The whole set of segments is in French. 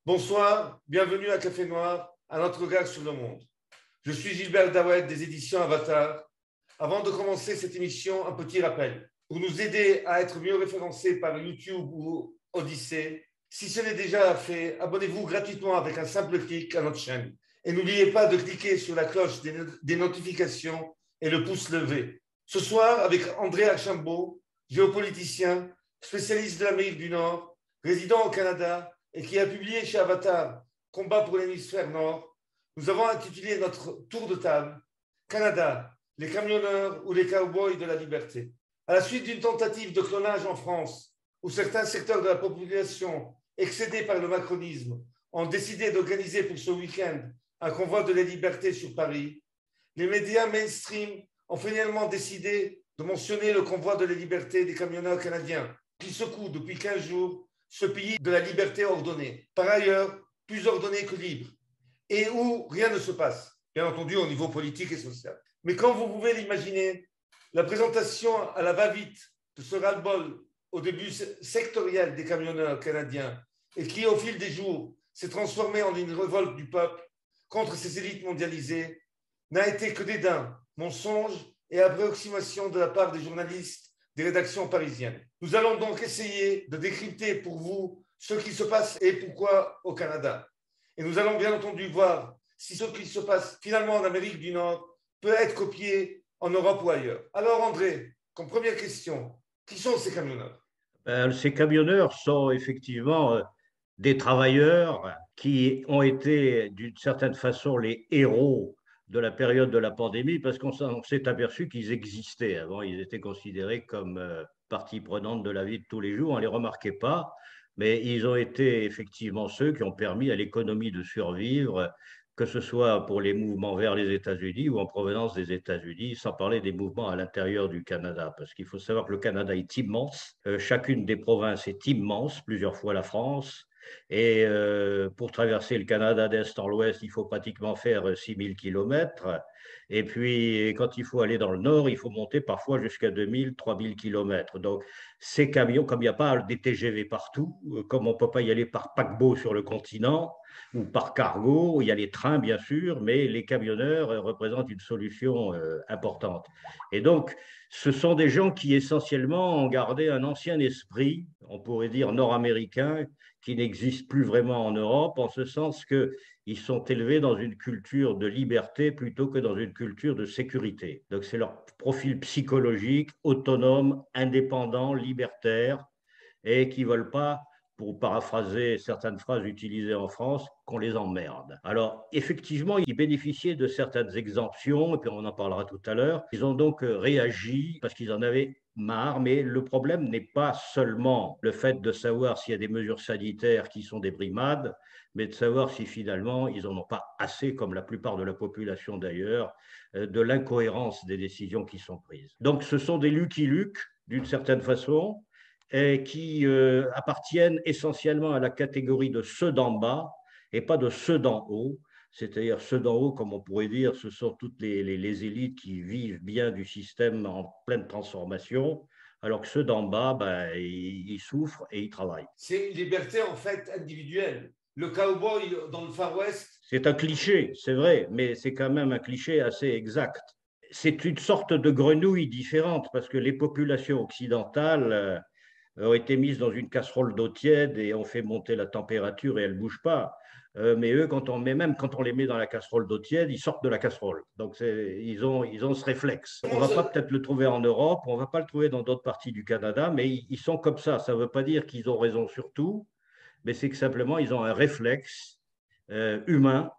Bonsoir, bienvenue à Café Noir, à notre regard sur le monde. Je suis Gilbert Dawed des éditions Avatar. Avant de commencer cette émission, un petit rappel. Pour nous aider à être mieux référencés par YouTube ou Odyssée, si ce n'est déjà fait, abonnez-vous gratuitement avec un simple clic à notre chaîne. Et n'oubliez pas de cliquer sur la cloche des notifications et le pouce levé. Ce soir, avec André Archambault, géopoliticien, spécialiste de l'Amérique du Nord, résident au Canada, et qui a publié chez Avatar Combat pour l'hémisphère Nord, nous avons intitulé notre tour de table Canada, les camionneurs ou les cowboys de la liberté. À la suite d'une tentative de clonage en France, où certains secteurs de la population excédés par le macronisme ont décidé d'organiser pour ce week-end un convoi de la liberté sur Paris, les médias mainstream ont finalement décidé de mentionner le convoi de la liberté des camionneurs canadiens qui secouent depuis 15 jours ce pays de la liberté ordonnée, par ailleurs plus ordonné que libre, et où rien ne se passe, bien entendu au niveau politique et social. Mais comme vous pouvez l'imaginer, la présentation à la va-vite de ce ras-le-bol au début sectoriel des camionneurs canadiens et qui, au fil des jours, s'est transformé en une révolte du peuple contre ces élites mondialisées, n'a été que dédain, mensonge et approximation de la part des journalistes des rédactions parisiennes. Nous allons donc essayer de décrypter pour vous ce qui se passe et pourquoi au Canada. Et nous allons bien entendu voir si ce qui se passe finalement en Amérique du Nord peut être copié en Europe ou ailleurs. Alors André, comme première question, qui sont ces camionneurs? Ces camionneurs sont effectivement des travailleurs qui ont été d'une certaine façon les héros de la période de la pandémie parce qu'on s'est aperçu qu'ils existaient. Avant, ils étaient considérés comme partie prenante de la vie de tous les jours. On ne les remarquait pas, mais ils ont été effectivement ceux qui ont permis à l'économie de survivre, que ce soit pour les mouvements vers les États-Unis ou en provenance des États-Unis, sans parler des mouvements à l'intérieur du Canada. Parce qu'il faut savoir que le Canada est immense, chacune des provinces est immense, plusieurs fois la France. Et pour traverser le Canada d'est en l'ouest, il faut pratiquement faire 6000 kilomètres. Et puis, quand il faut aller dans le nord, il faut monter parfois jusqu'à 2000, 3000 kilomètres. Donc, ces camions, comme il n'y a pas des TGV partout, comme on ne peut pas y aller par paquebot sur le continent, ou par cargo. Il y a les trains, bien sûr, mais les camionneurs représentent une solution importante. Et donc, ce sont des gens qui essentiellement ont gardé un ancien esprit, on pourrait dire nord-américain, qui n'existe plus vraiment en Europe, en ce sens qu'ils sont élevés dans une culture de liberté plutôt que dans une culture de sécurité. Donc, c'est leur profil psychologique, autonome, indépendant, libertaire, et qui ne veulent pas, pour paraphraser certaines phrases utilisées en France, qu'on les emmerde. Alors, effectivement, ils bénéficiaient de certaines exemptions, et puis on en parlera tout à l'heure. Ils ont donc réagi parce qu'ils en avaient marre, mais le problème n'est pas seulement le fait de savoir s'il y a des mesures sanitaires qui sont des brimades, mais de savoir si finalement ils n'en ont pas assez, comme la plupart de la population d'ailleurs, de l'incohérence des décisions qui sont prises. Donc ce sont des Lucky Luke, d'une certaine façon, et qui appartiennent essentiellement à la catégorie de ceux d'en bas et pas de ceux d'en haut. C'est-à-dire ceux d'en haut, comme on pourrait dire, ce sont toutes les élites qui vivent bien du système en pleine transformation, alors que ceux d'en bas, ben, ils souffrent et ils travaillent. C'est une liberté en fait individuelle. Le cowboy dans le Far West. C'est un cliché, c'est vrai, mais c'est quand même un cliché assez exact. C'est une sorte de grenouille différente parce que les populations occidentales ont été mises dans une casserole d'eau tiède et on fait monter la température et elles ne bougent pas. Mais eux, même quand on les met dans la casserole d'eau tiède, ils sortent de la casserole. Donc, ils ont ce réflexe. On ne va pas peut-être le trouver en Europe, on ne va pas le trouver dans d'autres parties du Canada, mais ils sont comme ça. Ça ne veut pas dire qu'ils ont raison sur tout, mais c'est que simplement, ils ont un réflexe humain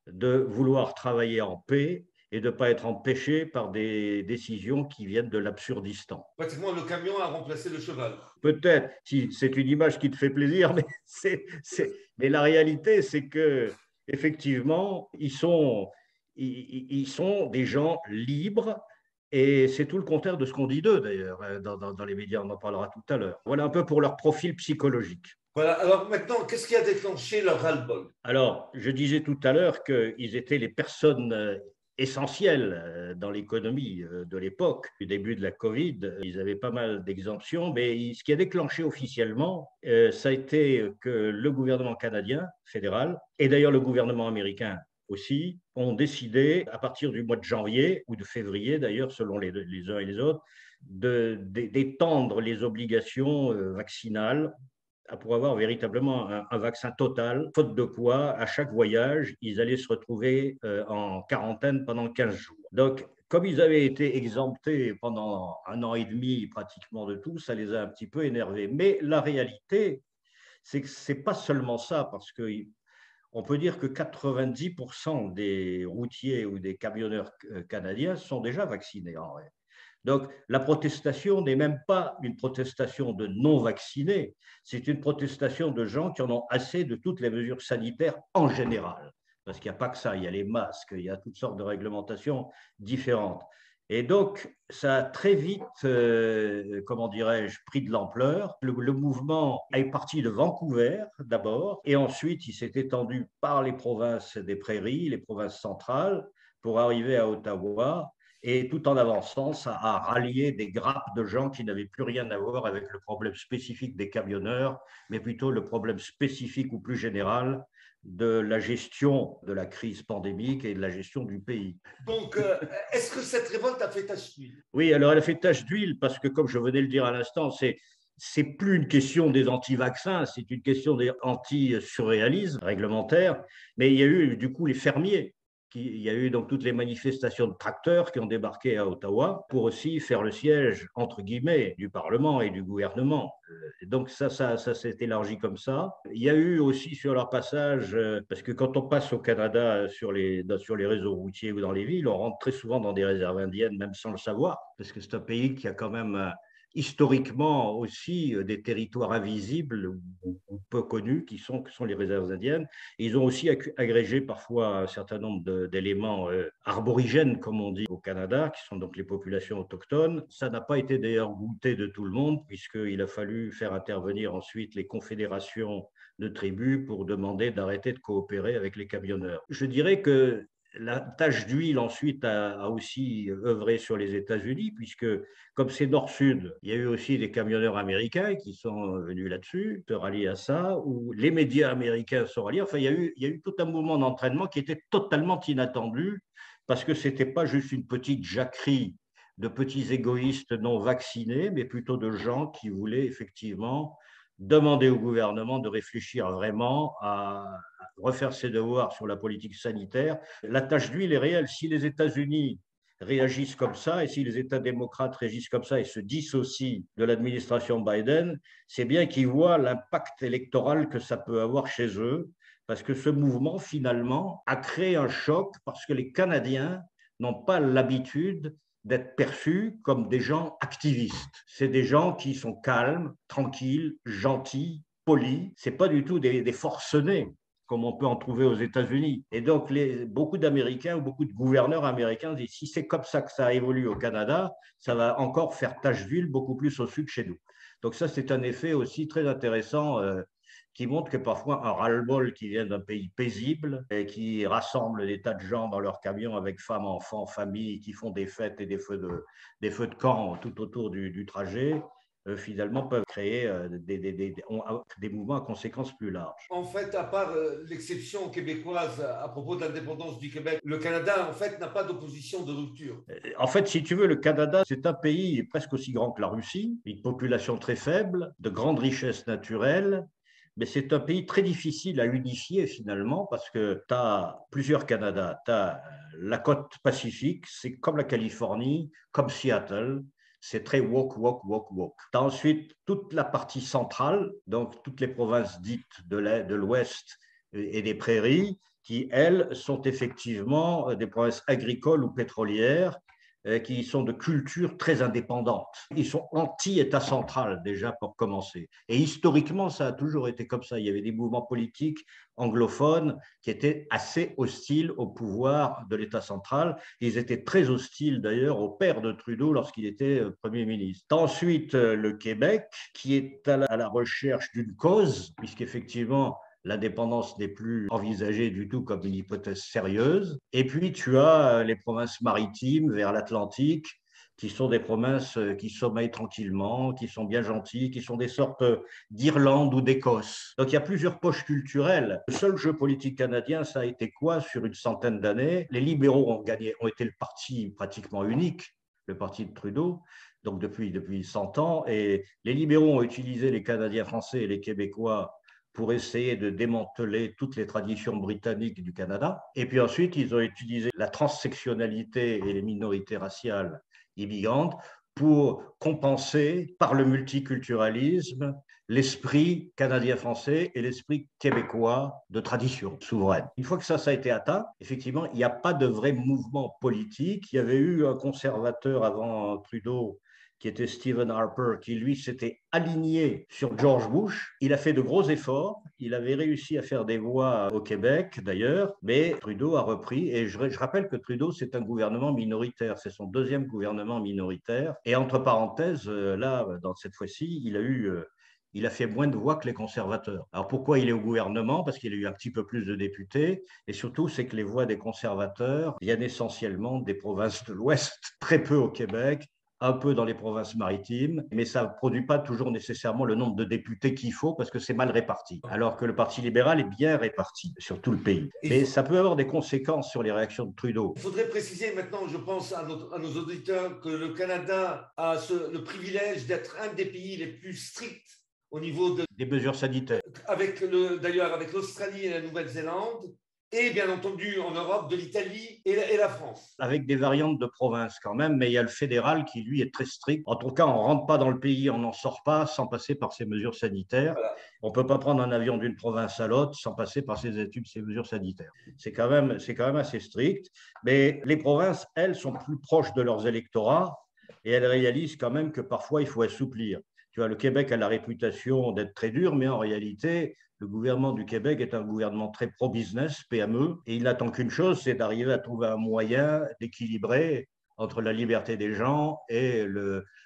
de vouloir travailler en paix et de ne pas être empêché par des décisions qui viennent de l'absurdistan. Pratiquement, le camion a remplacé le cheval. Peut-être, si c'est une image qui te fait plaisir, mais, mais la réalité, c'est que effectivement, ils sont des gens libres et c'est tout le contraire de ce qu'on dit d'eux d'ailleurs dans les médias, on en parlera tout à l'heure. Voilà un peu pour leur profil psychologique. Voilà, alors maintenant, qu'est-ce qui a déclenché leur ras-le-bol? Alors, je disais tout à l'heure qu'ils étaient les personnes essentiel dans l'économie de l'époque. Au début de la Covid, ils avaient pas mal d'exemptions, mais ce qui a déclenché officiellement, ça a été que le gouvernement canadien fédéral, et d'ailleurs le gouvernement américain aussi, ont décidé, à partir du mois de janvier, ou de février d'ailleurs, selon les uns et les autres, d'étendre les obligations vaccinales pour avoir véritablement un vaccin total, faute de quoi, à chaque voyage, ils allaient se retrouver en quarantaine pendant 15 jours. Donc, comme ils avaient été exemptés pendant 1 an et demi pratiquement de tout, ça les a un petit peu énervés. Mais la réalité, c'est que ce n'est pas seulement ça, parce qu'on peut dire que 90% des routiers ou des camionneurs canadiens sont déjà vaccinés en vrai. Donc, la protestation n'est même pas une protestation de non-vaccinés, c'est une protestation de gens qui en ont assez de toutes les mesures sanitaires en général. Parce qu'il n'y a pas que ça, il y a les masques, il y a toutes sortes de réglementations différentes. Et donc, ça a très vite, comment dirais-je, pris de l'ampleur. Le mouvement est parti de Vancouver d'abord, et ensuite il s'est étendu par les provinces des prairies, les provinces centrales, pour arriver à Ottawa. Et tout en avançant, ça a rallié des grappes de gens qui n'avaient plus rien à voir avec le problème spécifique des camionneurs, mais plutôt le problème spécifique ou plus général de la gestion de la crise pandémique et de la gestion du pays. Donc, est-ce que cette révolte a fait tache d'huile? Oui, alors elle a fait tache d'huile parce que, comme je venais de le dire à l'instant, c'est plus une question des anti-vaccins, c'est une question des anti-surréalismes réglementaires. Mais il y a eu du coup les fermiers. Il y a eu donc toutes les manifestations de tracteurs qui ont débarqué à Ottawa pour aussi faire le siège, entre guillemets, du Parlement et du gouvernement. Donc ça s'est élargi comme ça. Il y a eu aussi sur leur passage, parce que quand on passe au Canada sur les réseaux routiers ou dans les villes, on rentre très souvent dans des réserves indiennes, même sans le savoir, parce que c'est un pays qui a quand même historiquement aussi des territoires invisibles ou peu connus qui sont les réserves indiennes. Et ils ont aussi agrégé parfois un certain nombre d'éléments arborigènes, comme on dit au Canada, qui sont donc les populations autochtones. Ça n'a pas été d'ailleurs goûté de tout le monde, puisqu'il a fallu faire intervenir ensuite les confédérations de tribus pour demander d'arrêter de coopérer avec les camionneurs. Je dirais que la tache d'huile ensuite a aussi œuvré sur les États-Unis, puisque comme c'est nord-sud, il y a eu aussi des camionneurs américains qui sont venus là-dessus, se rallier à ça, ou les médias américains sont ralliés. Enfin, il y a eu tout un mouvement d'entraînement qui était totalement inattendu, parce que ce n'était pas juste une petite jacquerie de petits égoïstes non vaccinés, mais plutôt de gens qui voulaient effectivement demander au gouvernement de réfléchir vraiment à refaire ses devoirs sur la politique sanitaire. La tache d'huile est réelle. Si les États-Unis réagissent comme ça et si les États démocrates réagissent comme ça et se dissocient de l'administration Biden, c'est bien qu'ils voient l'impact électoral que ça peut avoir chez eux, parce que ce mouvement, finalement, a créé un choc parce que les Canadiens n'ont pas l'habitude d'être perçus comme des gens activistes. C'est des gens qui sont calmes, tranquilles, gentils, polis. Ce n'est pas du tout des forcenés comme on peut en trouver aux États-Unis. Et donc, beaucoup d'Américains ou beaucoup de gouverneurs américains disent si c'est comme ça que ça évolue au Canada, ça va encore faire tache d'huile beaucoup plus au sud chez nous. Donc ça, c'est un effet aussi très intéressant qui montre que parfois un ras-le-bol qui vient d'un pays paisible et qui rassemble des tas de gens dans leur camion avec femmes, enfants, familles, qui font des fêtes et des feux de camp tout autour du trajet, finalement peuvent créer des mouvements à conséquences plus larges. En fait, à part l'exception québécoise à propos de l'indépendance du Québec, le Canada, en fait, n'a pas d'opposition de rupture. En fait, si tu veux, le Canada, c'est un pays presque aussi grand que la Russie, une population très faible, de grandes richesses naturelles, mais c'est un pays très difficile à unifier finalement parce que tu as plusieurs Canadas. Tu as la côte Pacifique, c'est comme la Californie, comme Seattle. C'est très woke, woke, woke, woke. Tu as ensuite toute la partie centrale, donc toutes les provinces dites de l'Ouest et des prairies, qui, elles, sont effectivement des provinces agricoles ou pétrolières qui sont de culture très indépendante. Ils sont anti-État central déjà pour commencer. Et historiquement, ça a toujours été comme ça. Il y avait des mouvements politiques anglophones qui étaient assez hostiles au pouvoir de l'État central. Ils étaient très hostiles d'ailleurs au père de Trudeau lorsqu'il était Premier ministre. Ensuite, le Québec, qui est à la recherche d'une cause, puisqu'effectivement, l'indépendance n'est plus envisagée du tout comme une hypothèse sérieuse. Et puis, tu as les provinces maritimes vers l'Atlantique, qui sont des provinces qui sommeillent tranquillement, qui sont bien gentilles, qui sont des sortes d'Irlande ou d'Écosse. Donc il y a plusieurs poches culturelles. Le seul jeu politique canadien, ça a été quoi sur une centaine d'années? Les libéraux ont été le parti pratiquement unique, le parti de Trudeau, donc depuis 100 ans, et les libéraux ont utilisé les Canadiens français et les Québécois pour essayer de démanteler toutes les traditions britanniques du Canada. Et puis ensuite, ils ont utilisé la transsectionnalité et les minorités raciales immigrantes pour compenser par le multiculturalisme l'esprit canadien-français et l'esprit québécois de tradition souveraine. Une fois que ça a été atteint, effectivement, il n'y a pas de vrai mouvement politique. Il y avait eu un conservateur avant Trudeau qui était Stephen Harper, qui lui s'était aligné sur George Bush. Il a fait de gros efforts. Il avait réussi à faire des voix au Québec, d'ailleurs, mais Trudeau a repris. Et je rappelle que Trudeau, c'est un gouvernement minoritaire. C'est son deuxième gouvernement minoritaire. Et entre parenthèses, là, dans cette fois-ci, il a fait moins de voix que les conservateurs. Alors pourquoi il est au gouvernement? Parce qu'il a eu un petit peu plus de députés. Et surtout, c'est que les voix des conservateurs viennent essentiellement des provinces de l'Ouest, très peu au Québec, un peu dans les provinces maritimes, mais ça ne produit pas toujours nécessairement le nombre de députés qu'il faut parce que c'est mal réparti, alors que le Parti libéral est bien réparti sur tout le pays. Mais ça peut avoir des conséquences sur les réactions de Trudeau. Il faudrait préciser maintenant, je pense, à nos auditeurs que le Canada a le privilège d'être un des pays les plus stricts au niveau des mesures sanitaires. D'ailleurs, avec l'Australie et la Nouvelle-Zélande, et bien entendu en Europe, de l'Italie et la France. Avec des variantes de province quand même, mais il y a le fédéral qui, lui, est très strict. En tout cas, on ne rentre pas dans le pays, on n'en sort pas sans passer par ces mesures sanitaires. Voilà. On ne peut pas prendre un avion d'une province à l'autre sans passer par ces mesures sanitaires. C'est quand même assez strict, mais les provinces, elles, sont plus proches de leurs électorats et elles réalisent quand même que parfois, il faut assouplir. Tu vois, le Québec a la réputation d'être très dur, mais en réalité, le gouvernement du Québec est un gouvernement très pro-business, PME, et il n'attend qu'une chose, c'est d'arriver à trouver un moyen d'équilibrer entre la liberté des gens et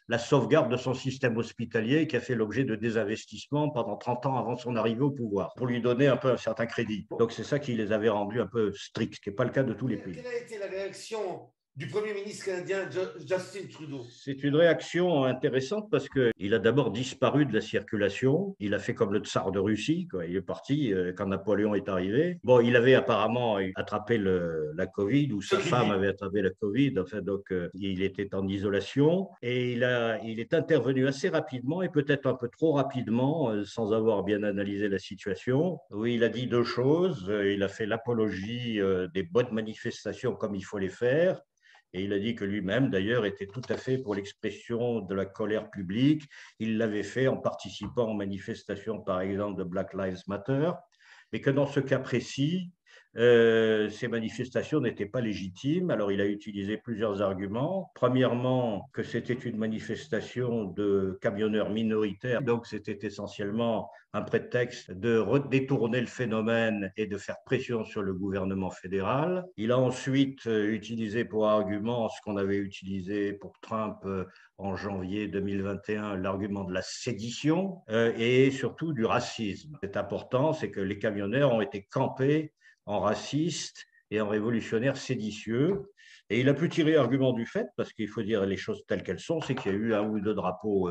la sauvegarde de son système hospitalier qui a fait l'objet de désinvestissements pendant 30 ans avant son arrivée au pouvoir, pour lui donner un peu un certain crédit. Donc c'est ça qui les avait rendus un peu stricts, ce qui n'est pas le cas de tous les pays. Quelle a été la réaction du Premier ministre canadien Justin Trudeau? C'est une réaction intéressante parce qu'il a d'abord disparu de la circulation. Il a fait comme le tsar de Russie, quoi. Il est parti quand Napoléon est arrivé. Bon, il avait apparemment attrapé la Covid, ou sa femme avait attrapé la Covid. Enfin, donc, il était en isolation et il est intervenu assez rapidement et peut-être un peu trop rapidement, sans avoir bien analysé la situation. Oui, il a dit deux choses. Il a fait l'apologie des bonnes manifestations comme il faut les faire. Et il a dit que lui-même, d'ailleurs, était tout à fait pour l'expression de la colère publique. Il l'avait fait en participant aux manifestations, par exemple, de Black Lives Matter, mais que dans ce cas précis, ces manifestations n'étaient pas légitimes. Alors, il a utilisé plusieurs arguments. Premièrement, que c'était une manifestation de camionneurs minoritaires, donc c'était essentiellement un prétexte de détourner le phénomène et de faire pression sur le gouvernement fédéral. Il a ensuite utilisé pour argument ce qu'on avait utilisé pour Trump en janvier 2021, l'argument de la sédition et surtout du racisme. C'est important, c'est que les camionneurs ont été campés en raciste et en révolutionnaire séditieux. Et il a pu tirer argument du fait, parce qu'il faut dire les choses telles qu'elles sont, c'est qu'il y a eu un ou deux drapeaux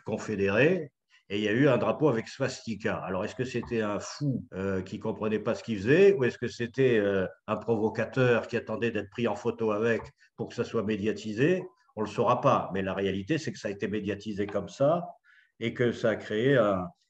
confédérés, et il y a eu un drapeau avec swastika. Alors, est-ce que c'était un fou qui ne comprenait pas ce qu'il faisait, ou est-ce que c'était un provocateur qui attendait d'être pris en photo avec pour que ça soit médiatisé? On ne le saura pas, mais la réalité, c'est que ça a été médiatisé comme ça, et que ça a créé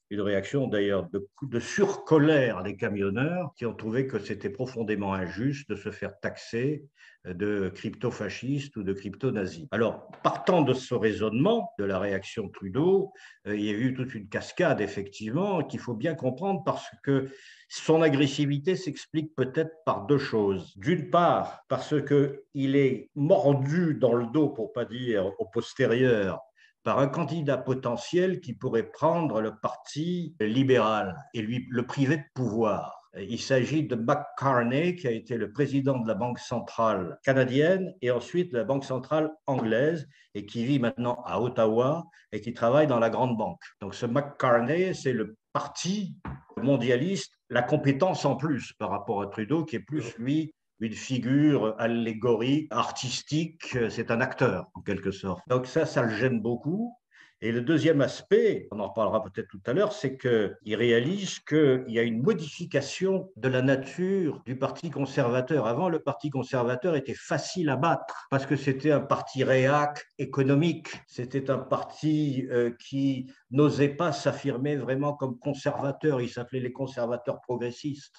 une réaction d'ailleurs de surcolère des camionneurs qui ont trouvé que c'était profondément injuste de se faire taxer de crypto-fascistes ou de crypto-nazis. Alors, partant de ce raisonnement, de la réaction de Trudeau, il y a eu toute une cascade, effectivement, qu'il faut bien comprendre parce que son agressivité s'explique peut-être par deux choses. D'une part, parce qu'il est mordu dans le dos, pour ne pas dire au postérieur, par un candidat potentiel qui pourrait prendre le parti libéral et lui le priver de pouvoir. Il s'agit de Mac Carney, qui a été le président de la Banque centrale canadienne et ensuite de la Banque centrale anglaise et qui vit maintenant à Ottawa et qui travaille dans la grande banque. Donc ce Mac Carney, c'est le parti mondialiste, la compétence en plus par rapport à Trudeau, qui est plus, lui, une figure allégorique, artistique, c'est un acteur en quelque sorte. Donc ça le gêne beaucoup. Et le deuxième aspect, on en reparlera peut-être tout à l'heure, c'est qu'il réalise qu'il y a une modification de la nature du Parti conservateur. Avant, le Parti conservateur était facile à battre parce que c'était un parti réac économique. C'était un parti qui n'osait pas s'affirmer vraiment comme conservateur. Il s'appelait les conservateurs progressistes,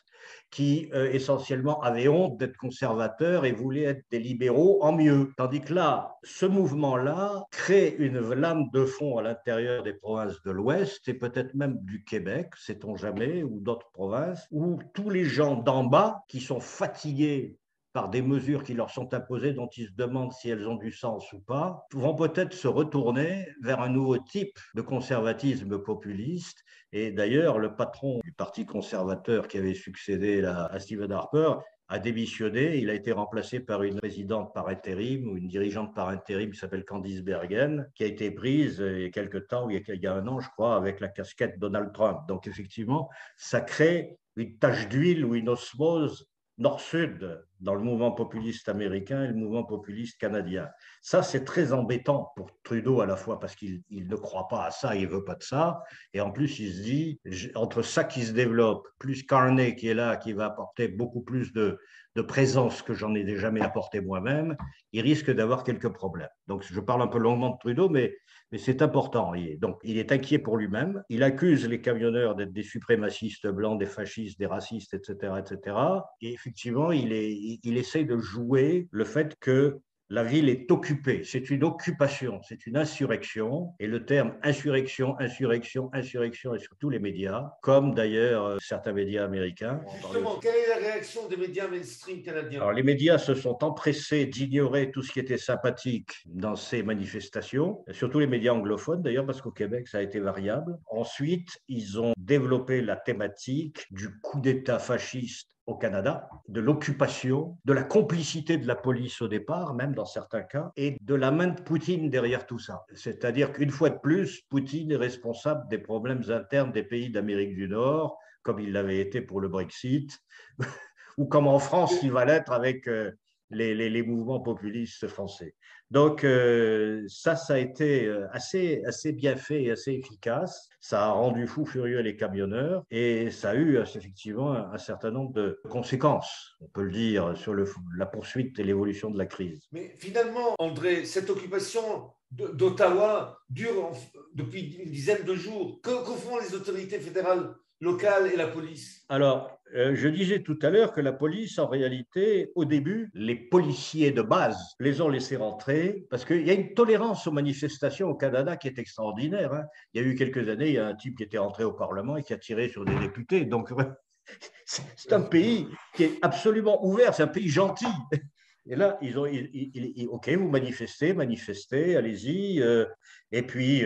qui essentiellement avaient honte d'être conservateurs et voulaient être des libéraux en mieux. Tandis que là, ce mouvement-là crée une lame de fond à l'intérieur des provinces de l'Ouest et peut-être même du Québec, sait-on jamais, ou d'autres provinces, où tous les gens d'en bas qui sont fatigués par des mesures qui leur sont imposées, dont ils se demandent si elles ont du sens ou pas, vont peut-être se retourner vers un nouveau type de conservatisme populiste. Et d'ailleurs, le patron du Parti conservateur qui avait succédé à Stephen Harper a démissionné. Il a été remplacé par une présidente par intérim ou une dirigeante par intérim qui s'appelle Candice Bergen, qui a été prise il y a quelque temps, il y a un an, je crois, avec la casquette Donald Trump. Donc, effectivement, ça crée une tache d'huile ou une osmose nord-sud dans le mouvement populiste américain et le mouvement populiste canadien. Ça, c'est très embêtant pour Trudeau à la fois parce qu'il ne croit pas à ça, il ne veut pas de ça. Et en plus, il se dit, entre ça qui se développe, plus Carney qui est là, qui va apporter beaucoup plus de présence que j'en ai jamais apporté moi-même, il risque d'avoir quelques problèmes. Donc, je parle un peu longuement de Trudeau, mais c'est important. Donc, il est inquiet pour lui-même. Il accuse les camionneurs d'être des suprémacistes blancs, des fascistes, des racistes, etc., etc. Et effectivement, il essaie de jouer le fait que la ville est occupée. C'est une occupation, c'est une insurrection. Et le terme insurrection, insurrection, insurrection est sur tous les médias, comme d'ailleurs certains médias américains. Justement, quelle est la réaction des médias mainstream canadiens? Alors, les médias se sont empressés d'ignorer tout ce qui était sympathique dans ces manifestations, surtout les médias anglophones d'ailleurs, parce qu'au Québec, ça a été variable. Ensuite, ils ont développé la thématique du coup d'État fasciste au Canada, de l'occupation, de la complicité de la police au départ, même dans certains cas, et de la main de Poutine derrière tout ça. C'est-à-dire qu'une fois de plus, Poutine est responsable des problèmes internes des pays d'Amérique du Nord, comme il l'avait été pour le Brexit, ou comme en France, il va l'être avec les mouvements populistes français. Donc, ça a été assez bien fait et assez efficace. Ça a rendu fou furieux les camionneurs et ça a eu effectivement un certain nombre de conséquences, on peut le dire, sur la poursuite et l'évolution de la crise. Mais finalement, André, cette occupation d'Ottawa dure depuis une dizaine de jours. Que font les autorités fédérales, locales et la police? Alors, je disais tout à l'heure que la police, en réalité, au début, les policiers de base les ont laissés rentrer parce qu'il y a une tolérance aux manifestations au Canada qui est extraordinaire. Hein. Il y a eu quelques années, il y a un type qui était rentré au Parlement et qui a tiré sur des députés. Donc, c'est un pays qui est absolument ouvert, c'est un pays gentil. Et là, OK, vous manifestez, allez-y. Et puis,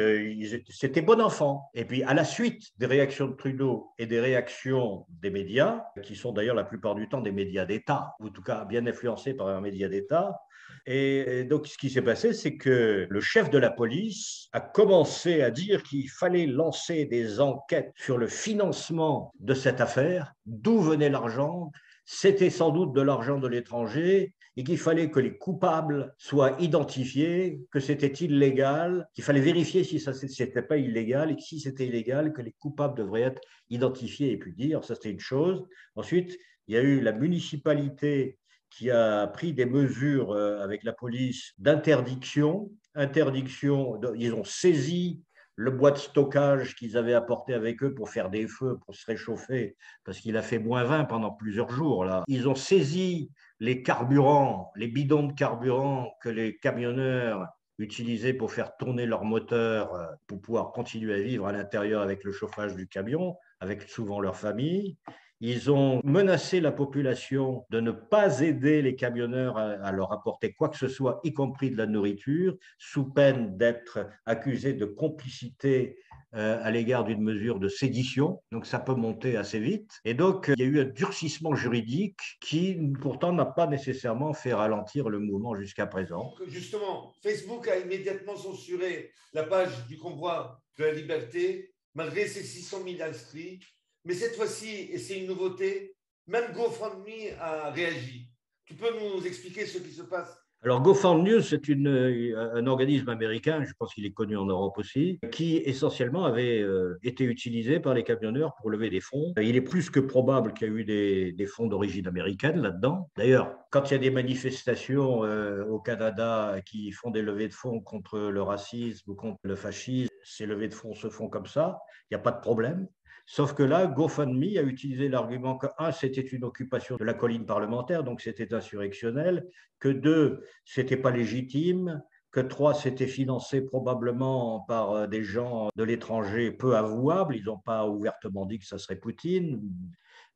c'était bon enfant. Et puis, à la suite des réactions de Trudeau et des réactions des médias, qui sont d'ailleurs la plupart du temps des médias d'État, ou en tout cas bien influencés par un média d'État, et donc, ce qui s'est passé, c'est que le chef de la police a commencé à dire qu'il fallait lancer des enquêtes sur le financement de cette affaire, d'où venait l'argent. C'était sans doute de l'argent de l'étranger et qu'il fallait que les coupables soient identifiés, que c'était illégal, qu'il fallait vérifier si ça n'était pas illégal et que si c'était illégal, que les coupables devraient être identifiés et puis dire, ça c'était une chose. Ensuite, il y a eu la municipalité qui a pris des mesures avec la police d'interdiction. Ils ont saisi le bois de stockage qu'ils avaient apporté avec eux pour faire des feux, pour se réchauffer, parce qu'il a fait -20 pendant plusieurs jours. Là. Ils ont saisi les carburants, les bidons de carburant que les camionneurs utilisaient pour faire tourner leur moteur, pour pouvoir continuer à vivre à l'intérieur avec le chauffage du camion, avec souvent leur famille. Ils ont menacé la population de ne pas aider les camionneurs à leur apporter quoi que ce soit, y compris de la nourriture, sous peine d'être accusés de complicité à l'égard d'une mesure de sédition. Donc, ça peut monter assez vite. Et donc, il y a eu un durcissement juridique qui, pourtant, n'a pas nécessairement fait ralentir le mouvement jusqu'à présent. Justement, Facebook a immédiatement censuré la page du convoi de la liberté, malgré ses 600 000 inscrits. Mais cette fois-ci, et c'est une nouveauté, même GoFundMe a réagi. Tu peux nous expliquer ce qui se passe? Alors, GoFundMe, c'est un organisme américain, je pense qu'il est connu en Europe aussi, qui essentiellement avait été utilisé par les camionneurs pour lever des fonds. Il est plus que probable qu'il y a eu des fonds d'origine américaine là-dedans. D'ailleurs, quand il y a des manifestations au Canada qui font des levées de fonds contre le racisme ou contre le fascisme, ces levées de fonds se font comme ça, il n'y a pas de problème. Sauf que là, GoFundMe a utilisé l'argument que, un, c'était une occupation de la colline parlementaire, donc c'était insurrectionnel, que deux, c'était pas légitime, que trois, c'était financé probablement par des gens de l'étranger peu avouables. Ils n'ont pas ouvertement dit que ça serait Poutine,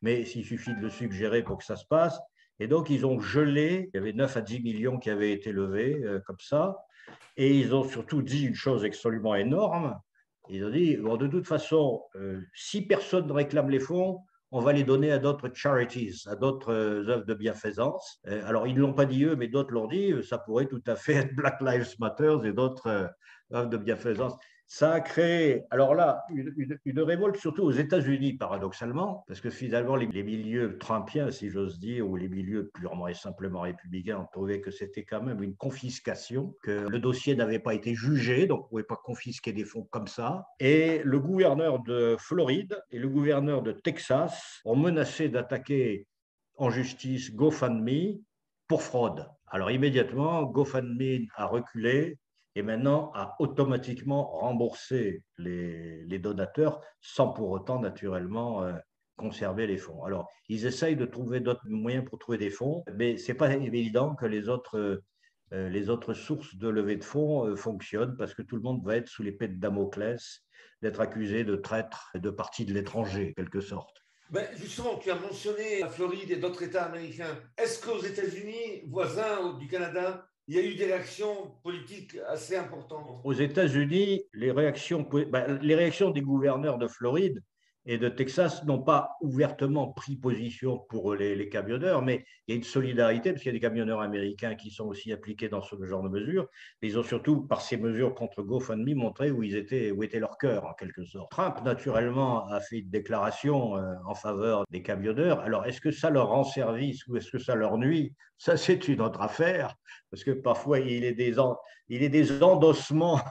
mais il suffit de le suggérer pour que ça se passe. Et donc, ils ont gelé, il y avait 9 à 10 millions qui avaient été levés comme ça, et ils ont surtout dit une chose absolument énorme. Ils ont dit, bon, de toute façon, si personne ne réclame les fonds, on va les donner à d'autres charities, à d'autres œuvres de bienfaisance. Alors, ils ne l'ont pas dit eux, mais d'autres l'ont dit. Ça pourrait tout à fait être Black Lives Matter et d'autres œuvres de bienfaisance. Ça a créé, alors là, une révolte surtout aux États-Unis, paradoxalement, parce que finalement, les milieux trumpiens, si j'ose dire, ou les milieux purement et simplement républicains, ont trouvé que c'était quand même une confiscation, que le dossier n'avait pas été jugé, donc on ne pouvait pas confisquer des fonds comme ça. Et le gouverneur de Floride et le gouverneur de Texas ont menacé d'attaquer en justice GoFundMe pour fraude. Alors immédiatement, GoFundMe a reculé et maintenant a automatiquement remboursé les donateurs sans pour autant naturellement conserver les fonds. Alors, ils essayent de trouver d'autres moyens pour trouver des fonds, mais ce n'est pas évident que les autres sources de levée de fonds fonctionnent parce que tout le monde va être sous l'épée de Damoclès d'être accusé de traître de parti de l'étranger, en quelque sorte. Ben justement, tu as mentionné la Floride et d'autres États américains. Est-ce qu'aux États-Unis, voisins du Canada, il y a eu des réactions politiques assez importantes? Aux États-Unis, les réactions des gouverneurs de Floride et de Texas n'ont pas ouvertement pris position pour les camionneurs, mais il y a une solidarité parce qu'il y a des camionneurs américains qui sont aussi appliqués dans ce genre de mesures. Mais ils ont surtout, par ces mesures contre GoFundMe, montré où était leur cœur, en quelque sorte. Trump, naturellement, a fait une déclaration en faveur des camionneurs. Alors, est-ce que ça leur rend service ou est-ce que ça leur nuit? Ça, c'est une autre affaire, parce que parfois, il est des endossements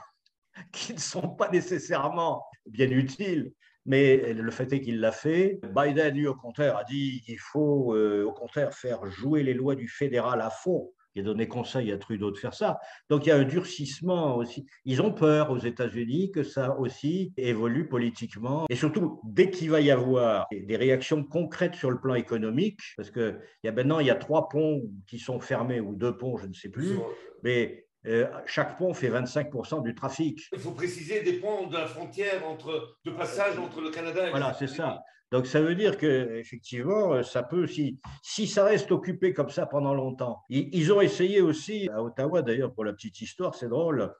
qui ne sont pas nécessairement bien utiles. Mais le fait est qu'il l'a fait. Biden, lui, au contraire, a dit qu'il faut, au contraire, faire jouer les lois du fédéral à fond. Il a donné conseil à Trudeau de faire ça. Donc, il y a un durcissement aussi. Ils ont peur aux États-Unis que ça aussi évolue politiquement. Et surtout, dès qu'il va y avoir des réactions concrètes sur le plan économique, parce que maintenant, il y a 3 ponts qui sont fermés, ou 2 ponts, je ne sais plus, mais chaque pont fait 25% du trafic. Il faut préciser des ponts de la frontière de passage entre le Canada et voilà, c'est ça. Donc ça veut dire que effectivement, ça peut si ça reste occupé comme ça pendant longtemps. Ils ont essayé aussi à Ottawa d'ailleurs pour la petite histoire, c'est drôle.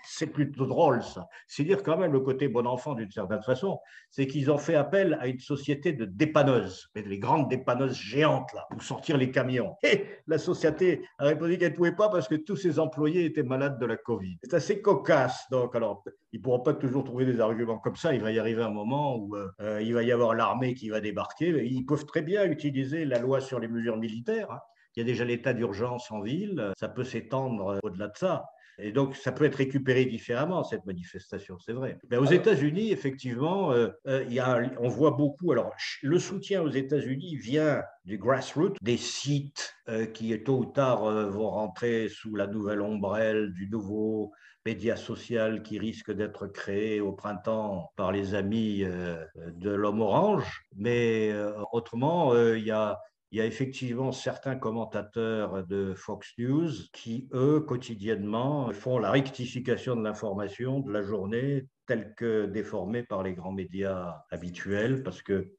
C'est plutôt drôle ça. C'est dire quand même le côté bon enfant d'une certaine façon, c'est qu'ils ont fait appel à une société de dépanneuses, les grandes dépanneuses géantes là, pour sortir les camions. Et la société a répondu qu'elle ne pouvait pas parce que tous ses employés étaient malades de la Covid. C'est assez cocasse. Donc alors, ils ne pourront pas toujours trouver des arguments comme ça. Il va y arriver un moment où il va y avoir l'armée qui va débarquer. Ils peuvent très bien utiliser la loi sur les mesures militaires. Hein. Il y a déjà l'état d'urgence en ville. Ça peut s'étendre au-delà de ça. Et donc, ça peut être récupéré différemment, cette manifestation, c'est vrai. Mais aux États-Unis, effectivement, on voit beaucoup. Alors, le soutien aux États-Unis vient du grassroots, des sites qui, tôt ou tard, vont rentrer sous la nouvelle ombrelle du nouveau média social qui risque d'être créé au printemps par les amis de l'homme orange. Mais autrement, il y a effectivement certains commentateurs de Fox News qui, eux, quotidiennement, font la rectification de l'information de la journée telle que déformée par les grands médias habituels, parce que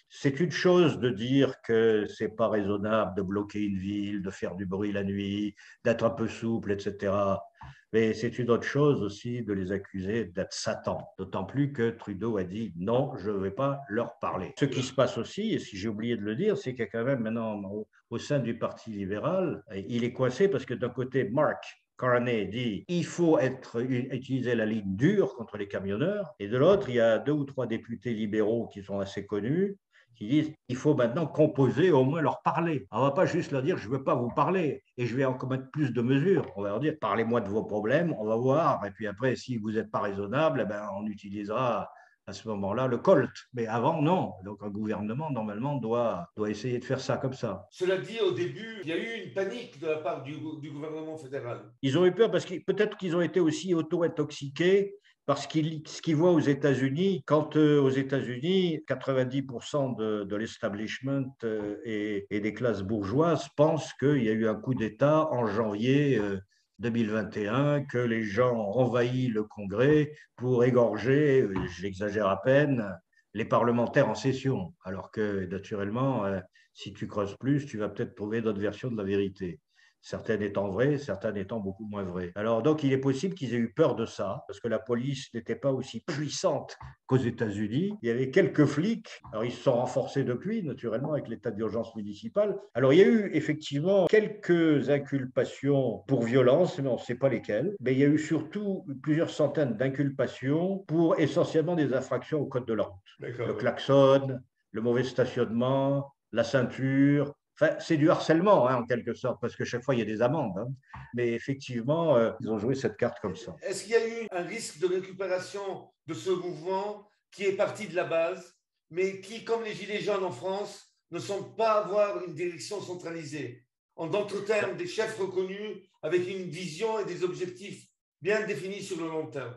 c'est une chose de dire que ce n'est pas raisonnable de bloquer une ville, de faire du bruit la nuit, d'être un peu souple, etc. Mais c'est une autre chose aussi de les accuser d'être Satan. D'autant plus que Trudeau a dit non, je ne vais pas leur parler. Ce qui se passe aussi, et si j'ai oublié de le dire, c'est qu'il y a quand même maintenant au sein du Parti libéral, il est coincé parce que d'un côté, Mark Carney dit il faut utiliser la ligne dure contre les camionneurs. Et de l'autre, il y a 2 ou 3 députés libéraux qui sont assez connus qui disent il faut maintenant composer, au moins leur parler. On ne va pas juste leur dire je ne veux pas vous parler et je vais encore mettre plus de mesures. On va leur dire parlez-moi de vos problèmes, on va voir. Et puis après, si vous n'êtes pas raisonnable, eh ben, on utilisera à ce moment-là le Colt. Mais avant, non. Donc un gouvernement, normalement, doit essayer de faire ça comme ça. Cela dit, au début, il y a eu une panique de la part du gouvernement fédéral. Ils ont eu peur parce que peut-être qu'ils ont été aussi auto-intoxiqués parce ce qu'ils voient aux États-Unis, quand aux États-Unis, 90% de l'establishment et des classes bourgeoises pensent qu'il y a eu un coup d'État en janvier 2021, que les gens ont envahi le Congrès pour égorger, j'exagère à peine, les parlementaires en session. Alors que, naturellement, si tu creuses plus, tu vas peut-être trouver d'autres versions de la vérité. Certaines étant vraies, certaines étant beaucoup moins vraies. Alors, donc, il est possible qu'ils aient eu peur de ça, parce que la police n'était pas aussi puissante qu'aux États-Unis. Il y avait quelques flics, alors ils se sont renforcés depuis, naturellement, avec l'état d'urgence municipale. Alors, il y a eu effectivement quelques inculpations pour violence, mais on ne sait pas lesquelles. Mais il y a eu surtout plusieurs centaines d'inculpations pour essentiellement des infractions au code de la route. Le klaxon, le mauvais stationnement, la ceinture. Enfin, c'est du harcèlement, en quelque sorte, parce que chaque fois, il y a des amendes. Mais effectivement, ils ont joué cette carte comme ça. Est-ce qu'il y a eu un risque de récupération de ce mouvement qui est parti de la base, mais qui, comme les Gilets jaunes en France, ne semble pas avoir une direction centralisée? En d'autres termes, des chefs reconnus avec une vision et des objectifs bien définis sur le long terme.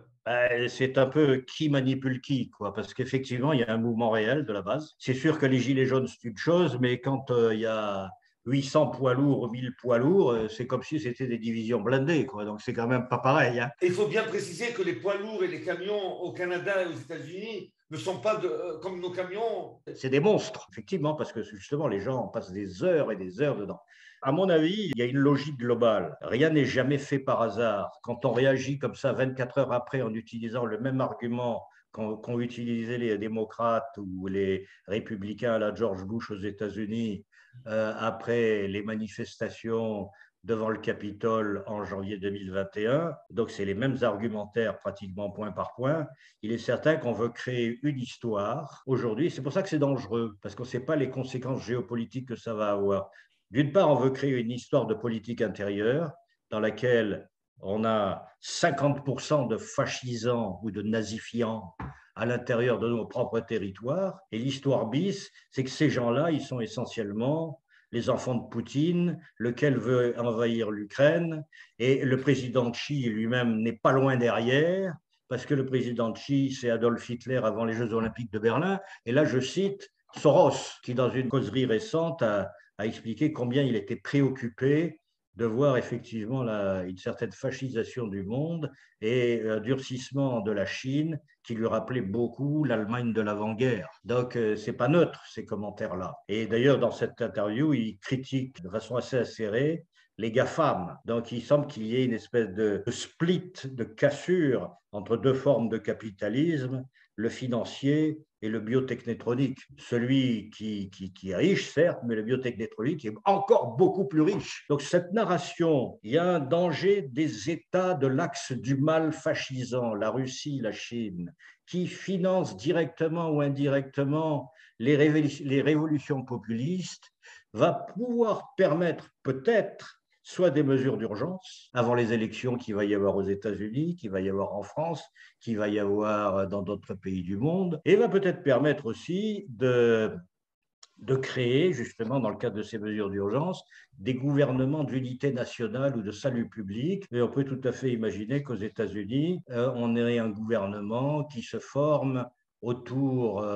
C'est un peu qui manipule qui, quoi, parce qu'effectivement, il y a un mouvement réel de la base. C'est sûr que les Gilets jaunes, c'est une chose, mais quand il y a 800 poids lourds ou 1000 poids lourds, c'est comme si c'était des divisions blindées, quoi. Donc, c'est quand même pas pareil. Et il faut bien préciser que les poids lourds et les camions au Canada et aux États-Unis ne sont pas comme nos camions. C'est des monstres, effectivement, parce que justement, les gens passent des heures et des heures dedans. À mon avis, il y a une logique globale. Rien n'est jamais fait par hasard. Quand on réagit comme ça 24 heures après en utilisant le même argument qu'ont utilisé les démocrates ou les républicains à la George Bush aux États-Unis après les manifestations devant le Capitole en janvier 2021, donc c'est les mêmes argumentaires pratiquement point par point, il est certain qu'on veut créer une histoire aujourd'hui. C'est pour ça que c'est dangereux, parce qu'on ne sait pas les conséquences géopolitiques que ça va avoir. D'une part, on veut créer une histoire de politique intérieure dans laquelle on a 50% de fascisants ou de nazifiants à l'intérieur de nos propres territoires. Et l'histoire bis, c'est que ces gens-là, ils sont essentiellement les enfants de Poutine, lequel veut envahir l'Ukraine. Et le président Xi lui-même n'est pas loin derrière, parce que le président Xi, c'est Adolf Hitler avant les Jeux Olympiques de Berlin. Et là, je cite Soros, qui, dans une causerie récente, a expliqué combien il était préoccupé de voir effectivement une certaine fascisation du monde et un durcissement de la Chine qui lui rappelait beaucoup l'Allemagne de l'avant-guerre. Donc, ce n'est pas neutre, ces commentaires-là. Et d'ailleurs, dans cette interview, il critique de façon assez acérée les GAFAM. Donc, il semble qu'il y ait une espèce de split, de cassure entre deux formes de capitalisme, le financier et le biotechnétronique. Celui qui est riche, certes, mais le biotechnétronique est encore beaucoup plus riche. Donc cette narration, il y a un danger des États de l'axe du mal fascisant, la Russie, la Chine, qui financent directement ou indirectement les révolutions populistes, va pouvoir permettre peut-être soit des mesures d'urgence avant les élections qu'il va y avoir aux États-Unis, qu'il va y avoir en France, qu'il va y avoir dans d'autres pays du monde, et va peut-être permettre aussi de créer, justement, dans le cadre de ces mesures d'urgence, des gouvernements d'unité nationale ou de salut public. Et on peut tout à fait imaginer qu'aux États-Unis, on ait un gouvernement qui se forme autour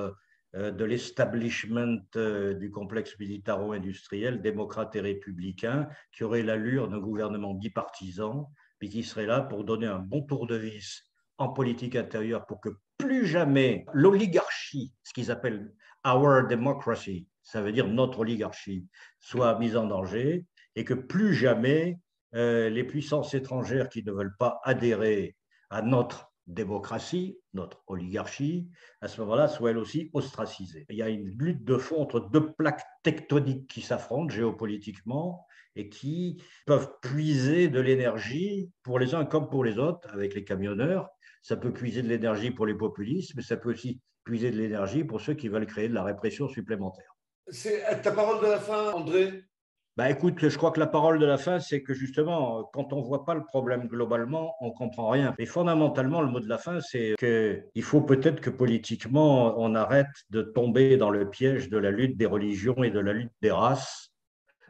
de l'establishment du complexe militaro-industriel démocrate et républicain, qui aurait l'allure d'un gouvernement bipartisan, puis qui serait là pour donner un bon tour de vis en politique intérieure pour que plus jamais l'oligarchie, ce qu'ils appellent our democracy, ça veut dire notre oligarchie, soit mise en danger et que plus jamais les puissances étrangères qui ne veulent pas adhérer à notre démocratie, notre oligarchie, à ce moment-là, soient elles aussi ostracisées. Il y a une lutte de fond entre deux plaques tectoniques qui s'affrontent géopolitiquement et qui peuvent puiser de l'énergie pour les uns comme pour les autres avec les camionneurs. Ça peut puiser de l'énergie pour les populistes, mais ça peut aussi puiser de l'énergie pour ceux qui veulent créer de la répression supplémentaire. C'est ta parole de la fin, André. Bah écoute, je crois que la parole de la fin, c'est que justement, quand on ne voit pas le problème globalement, on ne comprend rien. Et fondamentalement, le mot de la fin, c'est qu'il faut peut-être que politiquement, on arrête de tomber dans le piège de la lutte des religions et de la lutte des races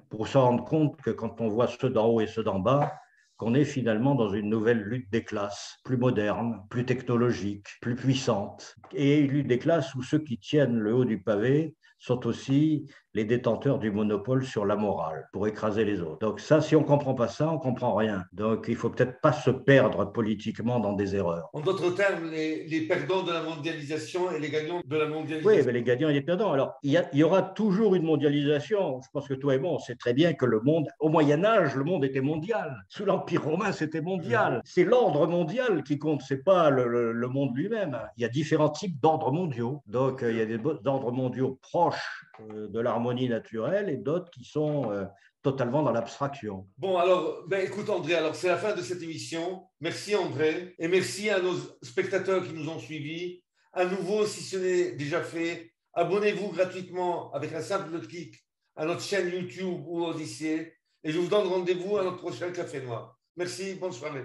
pour se rendre compte que quand on voit ceux d'en haut et ceux d'en bas, qu'on est finalement dans une nouvelle lutte des classes, plus moderne, plus technologique, plus puissante. Et une lutte des classes où ceux qui tiennent le haut du pavé sont aussi les détenteurs du monopole sur la morale pour écraser les autres. Donc ça, si on ne comprend pas ça, on ne comprend rien. Donc il ne faut peut-être pas se perdre politiquement dans des erreurs. En d'autres termes, les perdants de la mondialisation et les gagnants de la Oui, mondialisation. mais les gagnants et les perdants. Alors, il y aura toujours une mondialisation. Je pense que toi et moi, on sait très bien que le monde, au Moyen-Âge, le monde était mondial. Sous l'Empire romain, c'était mondial. C'est l'ordre mondial qui compte, c'est pas le monde lui-même. Il y a différents types d'ordres mondiaux. Donc, il y a des ordres mondiaux proches de l'harmonie naturelle et d'autres qui sont totalement dans l'abstraction. Bon, alors, écoute, André, alors c'est la fin de cette émission. Merci, André, et merci à nos spectateurs qui nous ont suivis. À nouveau, si ce n'est déjà fait, abonnez-vous gratuitement avec un simple clic à notre chaîne YouTube ou Odyssée. Et je vous donne rendez-vous à notre prochain Café Noir. Merci, bonne soirée.